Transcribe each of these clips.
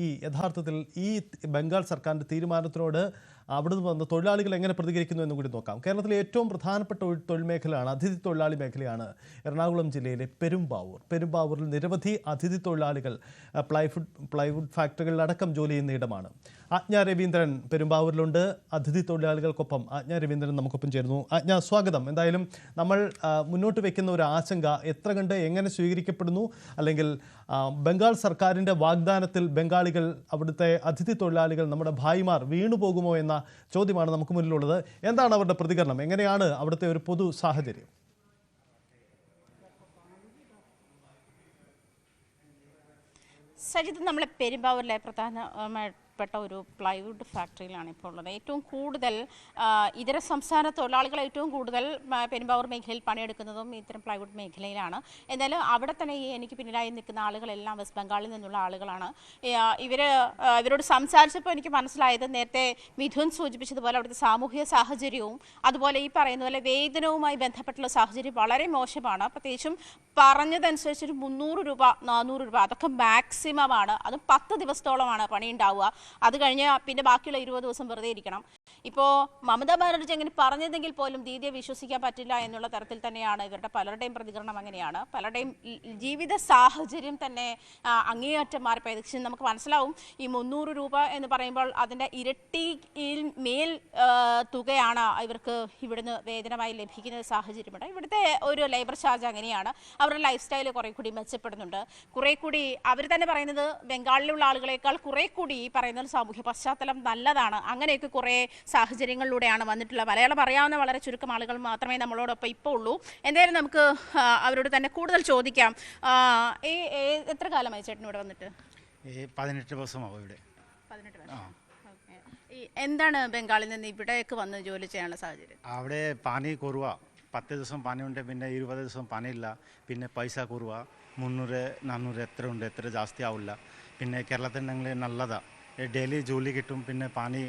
ഈ യഥാർത്ഥത്തിൽ ഈ ബംഗാൾ സർക്കാരിൻ്റെ തീരുമാനത്തിനോട് അവിടുന്ന് വന്ന തൊഴിലാളികൾ എങ്ങനെ പ്രതികരിക്കുന്നു എന്ന് കൂടി നോക്കാം. കേരളത്തിലെ ഏറ്റവും പ്രധാനപ്പെട്ട ഒരു തൊഴിൽ മേഖലയാണ് അതിഥി തൊഴിലാളി മേഖലയാണ് എറണാകുളം ജില്ലയിലെ പെരുമ്പാവൂരിൽ നിരവധി അതിഥി തൊഴിലാളികൾ പ്ലൈവുഡ് ഫാക്ടറികളിലടക്കം ജോലി ചെയ്യുന്ന ഇടമാണ്. ആജ്ഞ രവീന്ദ്രൻ പെരുമ്പാവൂരിലുണ്ട്. അതിഥി തൊഴിലാളികൾക്കൊപ്പം ആജ്ഞ രവീന്ദ്രൻ നമുക്കൊപ്പം ചേരുന്നു. ആജ്ഞ, സ്വാഗതം. എന്തായാലും നമ്മൾ മുന്നോട്ട് വയ്ക്കുന്ന ഒരു ആശങ്ക എത്ര കണ്ട് എങ്ങനെ സ്വീകരിക്കപ്പെടുന്നു, അല്ലെങ്കിൽ ബംഗാൾ സർക്കാരിൻ്റെ വാഗ്ദാനത്തിൽ ബംഗാളികൾ, അവിടുത്തെ അതിഥി തൊഴിലാളികൾ, നമ്മുടെ ഭായിമാർ വീണുപോകുമോ എന്ന ചോദ്യമാണ് നമുക്ക് മുന്നിലുള്ളത്. എന്താണ് അവരുടെ പ്രതികരണം? എങ്ങനെയാണ് അവിടുത്തെ ഒരു പൊതു സാഹചര്യം? സജിത്, നമ്മളെ പെരുമ്പാവൂരിലെ പ്രധാനപ്പെട്ട ഒരു പ്ലൈവുഡ് ഫാക്ടറിയിലാണ് ഇപ്പോൾ ഉള്ളത്. ഏറ്റവും കൂടുതൽ ഇതര സംസ്ഥാന തൊഴിലാളികൾ ഏറ്റവും കൂടുതൽ പെരുമ്പാവൂർ മേഖലയിൽ പണിയെടുക്കുന്നതും ഇത്തരം പ്ലൈവുഡ് മേഖലയിലാണ്. എന്തായാലും അവിടെ തന്നെ എനിക്ക് പിന്നിലായി നിൽക്കുന്ന ആളുകളെല്ലാം വെസ്റ്റ് ബംഗാളിൽ നിന്നുള്ള ആളുകളാണ്. ഇവരോട് സംസാരിച്ചപ്പോൾ എനിക്ക് മനസ്സിലായത്, നേരത്തെ മിഥുൻ സൂചിപ്പിച്ചതുപോലെ അവിടുത്തെ സാമൂഹിക സാഹചര്യവും അതുപോലെ ഈ പറയുന്ന പോലെ വേതനവുമായി ബന്ധപ്പെട്ടുള്ള സാഹചര്യം വളരെ മോശമാണ്. പ്രത്യേകിച്ചും പറഞ്ഞതനുസരിച്ച് ഒരു 300 രൂപ 400 രൂപ അതൊക്കെ മാക്സിമമാണ്. അതും 10 ദിവസത്തോളമാണ് പണി ഉണ്ടാവുക. അത് കഴിഞ്ഞ് പിന്നെ ബാക്കിയുള്ള 20 ദിവസം വെറുതെ ഇരിക്കണം. ഇപ്പോൾ മമതാ ബാനർജി അങ്ങനെ പറഞ്ഞതെങ്കിൽ പോലും ദീദിയെ വിശ്വസിക്കാൻ പറ്റില്ല എന്നുള്ള തരത്തിൽ തന്നെയാണ് ഇവരുടെ പലരുടെയും പ്രതികരണം. അങ്ങനെയാണ് പലരുടെയും ജീവിത സാഹചര്യം തന്നെ അങ്ങേയറ്റം മാറിപ്പോയത്. നമുക്ക് മനസ്സിലാവും, ഈ 300 രൂപ എന്ന് പറയുമ്പോൾ അതിൻ്റെ ഇരട്ടിയിൽ മേൽ തുകയാണ് ഇവർക്ക് ഇവിടുന്ന് വേതനമായി ലഭിക്കുന്ന സാഹചര്യമുണ്ട്. ഇവിടുത്തെ ഒരു ലേബർ ചാർജ് അങ്ങനെയാണ്. അവരുടെ ലൈഫ് സ്റ്റൈൽ കുറെ കൂടി മെച്ചപ്പെടുന്നുണ്ട്. കുറെ കൂടി അവർ തന്നെ പറയുന്നത് ബംഗാളിലുള്ള ആളുകളെക്കാൾ കുറെ കൂടി ഈ പറയുന്ന സാമൂഹ്യ പശ്ചാത്തലം നല്ലതാണ്. അങ്ങനെയൊക്കെ കുറേ സാഹചര്യങ്ങളിലൂടെയാണ് വന്നിട്ടുള്ളത്. മലയാളം അറിയാവുന്ന വളരെ ചുരുക്കം ആളുകൾ മാത്രമേ നമ്മളോടൊപ്പം ഇപ്പോൾ ഉള്ളൂ. എന്തായാലും നമുക്ക് അവരോട് തന്നെ കൂടുതൽ ചോദിക്കാം. എത്ര കാലമായി ചേട്ടൻ ഇവിടെ വന്നിട്ട്? 18 വർഷമാവും ഇവിടെ. 18 വർഷം. എന്താണ് ബംഗാളിൽ നിന്ന് ഇവിടേക്ക് വന്ന് ജോലി ചെയ്യാനുള്ള സാഹചര്യം? അവിടെ പണി കുറവാ. 10 ദിവസം പണിയുണ്ട്, പിന്നെ 20 ദിവസം പണിയില്ല. പിന്നെ പൈസ കുറവാ, 300 400 എത്ര ഉണ്ട്, എത്ര ജാസ്തി ആവില്ല. പിന്നെ കേരളത്തിൽ ഞങ്ങൾ നല്ലതാണ്, ഡെയിലി ജോലി കിട്ടും. പിന്നെ പണി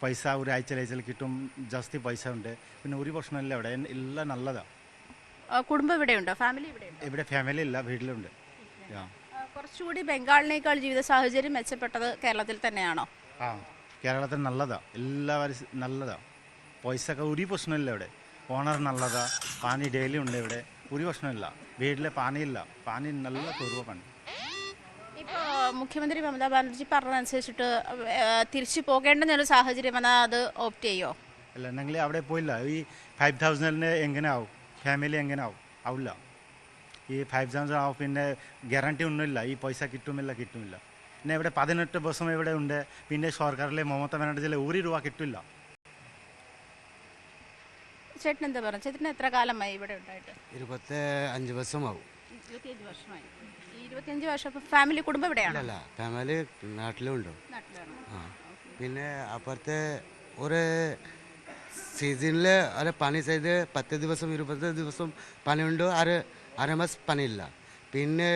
പൈസ ഒരു ആഴ്ചയിൽ കിട്ടും, ജാസ്തി പൈസ ഉണ്ട്. പിന്നെ ഒരു പ്രശ്നമില്ല, ഇവിടെ എല്ലാം നല്ലതാണ്. കുടുംബം ഇവിടെയുണ്ടോ? ഫാമിലി ഇവിടെയുണ്ടോ? ഇവിടെ ഫാമിലി ഇല്ല, വീട്ടിലുണ്ട്. കുറച്ചുകൂടി ബംഗാളിനേക്കാൾ ജീവിത സാഹചര്യം മെച്ചപ്പെട്ടത് കേരളത്തിൽ തന്നെയാണോ? ആ, കേരളത്തിൽ നല്ലതാണ്, എല്ലാവരും നല്ലതാണ്. പൈസക്ക് ഒരു പ്രശ്നമില്ല ഇവിടെ. ഓണർ നല്ലതാണ്, പണി ഡെയിലി ഉണ്ട് ഇവിടെ, ഒരു പ്രശ്നമില്ല. വീട്ടിലെ പണിയില്ല, പണി നല്ല കുറവ് പണി. ഇപ്പോൾ മുഖ്യമന്ത്രി മമതാ ബാനർജി പറഞ്ഞതനുസരിച്ചിട്ട് തിരിച്ചു പോകേണ്ടെന്നൊരു സാഹചര്യം വന്നാൽ അത് ഓപ്റ്റ് ചെയ്യോ? അല്ല, ഞങ്ങൾ അവിടെ പോയില്ല. ഈ 5000 എങ്ങനെ ആവും? ഫാമിലി എങ്ങനെ ആവില്ല. ഈ 5000 ആവും, പിന്നെ ഗ്യാരണ്ടി ഒന്നുമില്ല, ഈ പൈസ കിട്ടുമില്ല. പിന്നെ ഇവിടെ 18 വർഷം ഇവിടെ ഉണ്ട്. പിന്നെ സർക്കാരിലെ മമതാ ബാനർജിയിലെ 1 രൂപ കിട്ടില്ല. ചേട്ടൻ എന്താ പറഞ്ഞു? ചേട്ടന് എത്ര കാലമായി ഇവിടെ ഉണ്ടായിട്ട്? 25 വർഷമാവും. 25 വർഷമായി. 25 വർഷം ഫാമിലി കുടുംബം ഇവിടെയാണ്? അല്ല, ഫാമിലി നാട്ടിലുണ്ടോ. ആ, പിന്നെ അപ്പുറത്തെ ഒരു സീസണിൽ പണി ചെയ്ത് 10 ദിവസം 20 ദിവസം പണിയുണ്ടോ, അരമാസം പണിയില്ല. പിന്നെ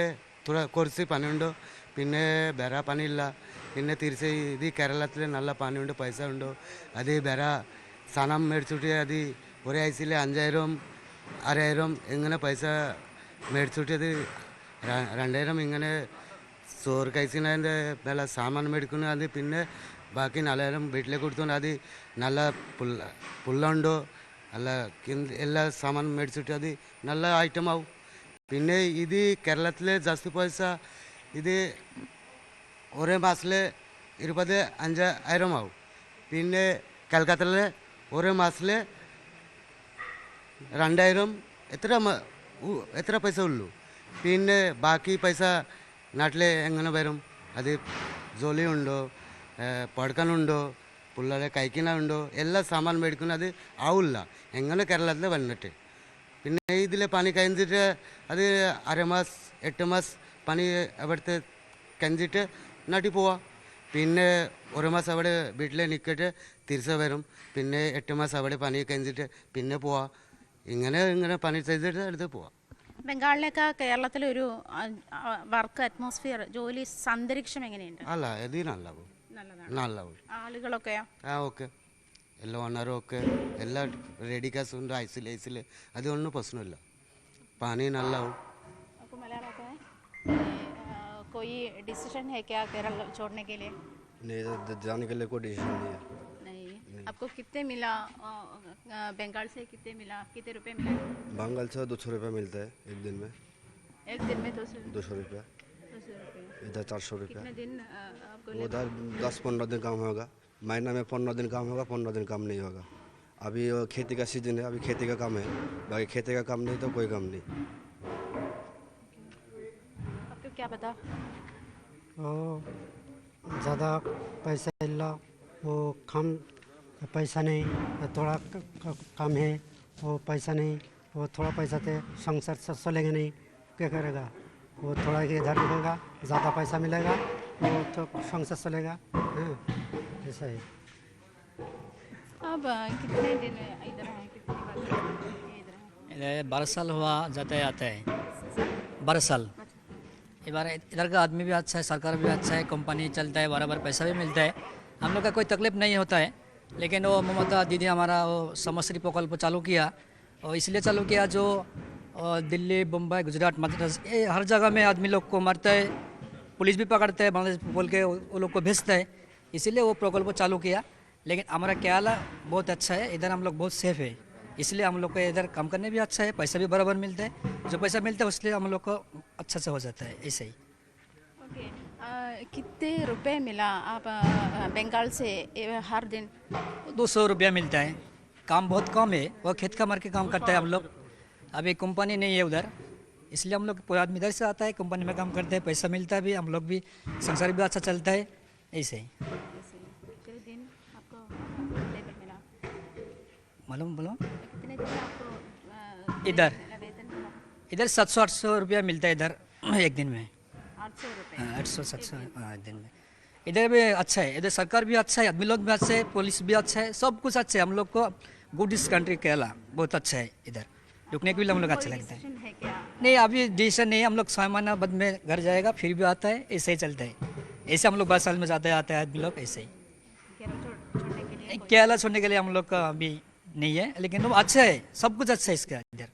കുറച്ച് പണിയുണ്ടോ, പിന്നെ വേറെ പണിയില്ല. പിന്നെ തിരിച്ച് ഇത് കേരളത്തിൽ നല്ല പണിയുണ്ട്, പൈസ ഉണ്ടോ. അത് വേറെ സാധനം മേടിച്ചിട്ട് അത് ഒരാഴ്ചയിൽ 5000 6000 ഇങ്ങനെ പൈസ മേടിച്ചിട്ട് അത് 2000 ഇങ്ങനെ ചോറ് കഴിച്ചതിൻ്റെ നല്ല സാമാൻ മേടിക്കുന്നു. അത് പിന്നെ ബാക്കി 4000 വീട്ടിലേക്ക് കൊടുത്തു. അത് നല്ല പുല്ലുണ്ടോ, നല്ല എല്ലാ സാമാൻ മേടിച്ചിട്ട് അത് നല്ല ഐറ്റം ആവും. പിന്നെ ഇത് കേരളത്തിലെ ജാസ്തി പൈസ ഇത് ഒരേ മാസത്തിൽ 25,000 ആവും. പിന്നെ കൽക്കത്തയിൽ ഒരേ മാസത്തിൽ 2000 എത്ര പൈസ ഉള്ളൂ. പിന്നെ ബാക്കി പൈസ നാട്ടിൽ എങ്ങനെ വരും? അത് ജോലിയുണ്ടോ, പഠിക്കാനുണ്ടോ, പിള്ളേരെ കഴിക്കാനുണ്ടോ, എല്ലാ സാമാൻ മേടിക്കുന്നത് ആവില്ല. എങ്ങനെ കേരളത്തിൽ വന്നിട്ട് പിന്നെ ഇതിൽ പണി കഴിഞ്ഞിട്ട് അത് 6 മാസം 8 മാസം പണി അവിടുത്തെ കഴിഞ്ഞിട്ട് നാട്ടിൽ പോവാം. പിന്നെ 1 മാസം അവിടെ വീട്ടിൽ നിൽക്കിട്ട് തിരിച്ച് വരും. പിന്നെ 8 മാസം അവിടെ പണി കഴിഞ്ഞിട്ട് പിന്നെ പോവാം. ഇങ്ങനെ പണി ചെയ്തിട്ട് അടുത്ത് പോവാം. ബംഗാളിലേക്ക് കേരളത്തിലൊരു വർക്ക് അറ്റ്മോസ്ഫിയർ, ജോലി അന്തരീക്ഷം എങ്ങനെയുണ്ട്? അല്ല, ഇത് നല്ലതാണ്. ആളുകളൊക്കെയോ? ഓക്കെ, എല്ലാ ഓണറും ഒക്കെ എല്ലാ റെഡി കാശ് ഉണ്ട്. ഐസിൽ അതൊന്നും പ്രശ്നമില്ല. പണി നല്ലതാവും. कोई कोई डिसीजन है क्या केरल छोड़ने के लिए? नहीं, जाने के लिए कोई डिसीजन नहीं है। नहीं। आपको कितने मिला बंगाल से? कितने मिला, कितने रुपए मिले? बंगाल से 200 रुपये मिलता है एक दिन में। एक दिन में 200 रुपये, 200 रुपये। इधर 400 रुपये। कितने दिन आपको उधर 10-15 दिन काम होगा, महीना में 15 दिन काम होगा, 15 दिन काम नहीं होगा। अभी खेती का सीजन है, अभी खेती का काम है, बाकी खेती का काम नहीं तो कोई काम नहीं। आपको क्या पता? ज़्यादा पैसा इल्ला वो कम पैसा नहीं, थोड़ा कम है वो पैसा नहीं, वो थोड़ा पैसा थे संसार से चलेगा नहीं, क्या करेगा? वो थोड़ा इधर मिलेगा, ज़्यादा पैसा मिलेगा, वो तो संसार चलेगा। हाँ, ऐसा है। अब कितने दिन इधर हैं, कितनी बार इधर हैं? 12 साल हुआ जाता है 12 साल। इधर का आदमी भी अच्छा है, सरकार भी अच्छा है, कंपनी चलता है, बराबर पैसा भी मिलता है, हम लोग का कोई तकलीफ नहीं होता है। लेकिन वो ममता दीदी हमारा वो समश्री प्रकल्प चालू किया, और इसलिए चालू किया जो दिल्ली, मुंबई, गुजरात, मध्य प्रदेश ये हर जगह में आदमी लोग को मारता है, पुलिस भी पकड़ता है, बांग्लादेश बोल के वो लोग को भेजता है, इसीलिए वो प्रकल्प चालू किया। लेकिन हमारा केरला बहुत अच्छा है, इधर हम लोग बहुत सेफ है, इसलिए हम लोग को इधर काम करने भी अच्छा है, पैसा भी बराबर मिलता है, जो पैसा मिलता है उसलिए हम लोग को अच्छा से हो जाता है ऐसे ही। ओके। कितने रुपए मिला आप बंगाल से हर दिन? 200 रुपया मिलता है, काम बहुत कम है, वो खेत का मार के काम करता है हम लोग, अभी कंपनी नहीं है उधर, इसलिए हम लोग पूरा आदमी इधर से आता है, कंपनी में काम करते हैं, पैसा मिलता है भी, हम लोग भी संसार भी अच्छा चलता है ऐसे ही। कितने दिन आपको लेबर मिला? मालूम बोलो कितने दिन आपको इधर वेतन मिला? इधर 700-800 रुपया मिलता है इधर एक दिन में। 800 रुपये। 800-700 एक दिन में। इधर भी अच्छा है, इधर सरकार भी अच्छा है, आदमी लोग भी अच्छे है, पुलिस भी अच्छा है, सब कुछ अच्छा है, हम लोग को गुड इस कंट्री केरला बहुत अच्छा है, इधर रुकने के लिए हम लोग अच्छा लगता है। डिसीजन है क्या? नहीं अभी डिसीजन नहीं, हम लोग 6 महीना बाद में घर जाएगा, फिर भी आता है, ऐसे ही चलता है, ऐसे हम लोग 12 साल में जाते आते हैं आदमी लोग ऐसे ही। केरल छोड़ने के लिए केरला छोड़ने के लिए हम लोग का अभी नहीं है, लेकिन वो अच्छा है, सब कुछ अच्छा है इसका इधर।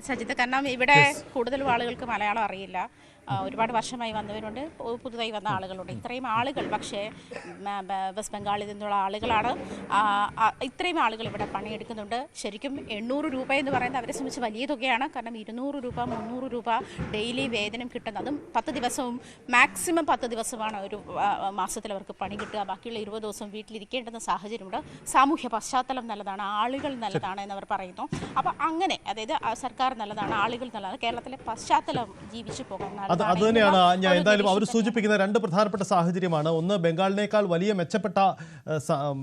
സജിത്ത്, കാരണം ഇവിടെ കൂടുതലും ആളുകൾക്ക് മലയാളം അറിയില്ല, ഒരുപാട് വർഷമായി വന്നവരുണ്ട്, പുതുതായി വന്ന ആളുകളുണ്ട്. ഇത്രയും ആളുകൾ പക്ഷേ വെസ്റ്റ് ബംഗാളിൽ നിന്നുള്ള ആളുകളാണ്. ഇത്രയും ആളുകൾ ഇവിടെ പണിയെടുക്കുന്നുണ്ട്. ശരിക്കും 800 രൂപ എന്ന് പറയുന്നത് അവരെ സംബന്ധിച്ച് വലിയ തുകയാണ്. കാരണം 200 രൂപ 300 രൂപ ഡെയിലി വേതനം കിട്ടുന്നത്, അതും 10 ദിവസവും മാക്സിമം 10 ദിവസമാണ് ഒരു മാസത്തിൽ അവർക്ക് പണി കിട്ടുക. ബാക്കിയുള്ള 20 ദിവസവും വീട്ടിലിരിക്കേണ്ടുന്ന സാഹചര്യമുണ്ട്. സാമൂഹ്യ പശ്ചാത്തലം നല്ലതാണ്, ആളുകൾ നല്ലതാണ് എന്നവർ പറയുന്നു. അപ്പോൾ അങ്ങനെ, അതായത് സർക്കാർ നല്ലതാണ്, ആളുകൾ നല്ലതാണ്, കേരളത്തിലെ പശ്ചാത്തലം ജീവിച്ചു പോകാൻ അത് തന്നെയാണ് ഞാൻ എന്തായാലും അവർ സൂചിപ്പിക്കുന്ന രണ്ട് പ്രധാനപ്പെട്ട സാഹചര്യമാണ്. ഒന്ന്, ബംഗാളിനേക്കാൾ വലിയ മെച്ചപ്പെട്ട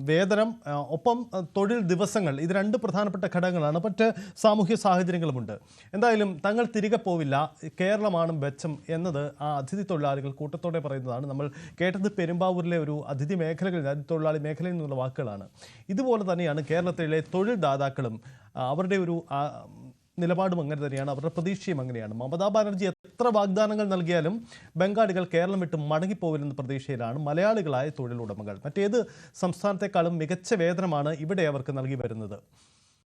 വേതനം, ഒപ്പം തൊഴിൽ ദിവസങ്ങൾ, ഇത് രണ്ട് പ്രധാനപ്പെട്ട ഘടകങ്ങളാണ്. മറ്റ് സാമൂഹ്യ സാഹചര്യങ്ങളുമുണ്ട്. എന്തായാലും തങ്ങൾ തിരികെ പോവില്ല, കേരളമാണ് മെച്ചം എന്നത് ആ അതിഥി തൊഴിലാളികൾ കൂട്ടത്തോടെ പറയുന്നതാണ്. നമ്മൾ കേട്ടത് പെരുമ്പാവൂരിലെ ഒരു അതിഥി മേഖലകളിൽ, അതിഥി തൊഴിലാളി മേഖലയിൽ നിന്നുള്ള വാക്കുകളാണ്. ഇതുപോലെ തന്നെയാണ് കേരളത്തിലെ തൊഴിൽ ദാതാക്കളും അവരുടെ ഒരു നിലപാടും അങ്ങനെ തന്നെയാണ്, അവരുടെ പ്രതീക്ഷയും അങ്ങനെയാണ്. മമതാ ബാനർജി എത്ര വാഗ്ദാനങ്ങൾ നൽകിയാലും ബംഗാളികൾ കേരളം വിട്ട് മടങ്ങിപ്പോവില്ലെന്ന പ്രതീക്ഷയിലാണ് മലയാളികളായ തൊഴിലുടമകൾ. മറ്റേത് സംസ്ഥാനത്തെക്കാളും മികച്ച വേതനമാണ് ഇവിടെ അവർക്ക് നൽകി വരുന്നത്.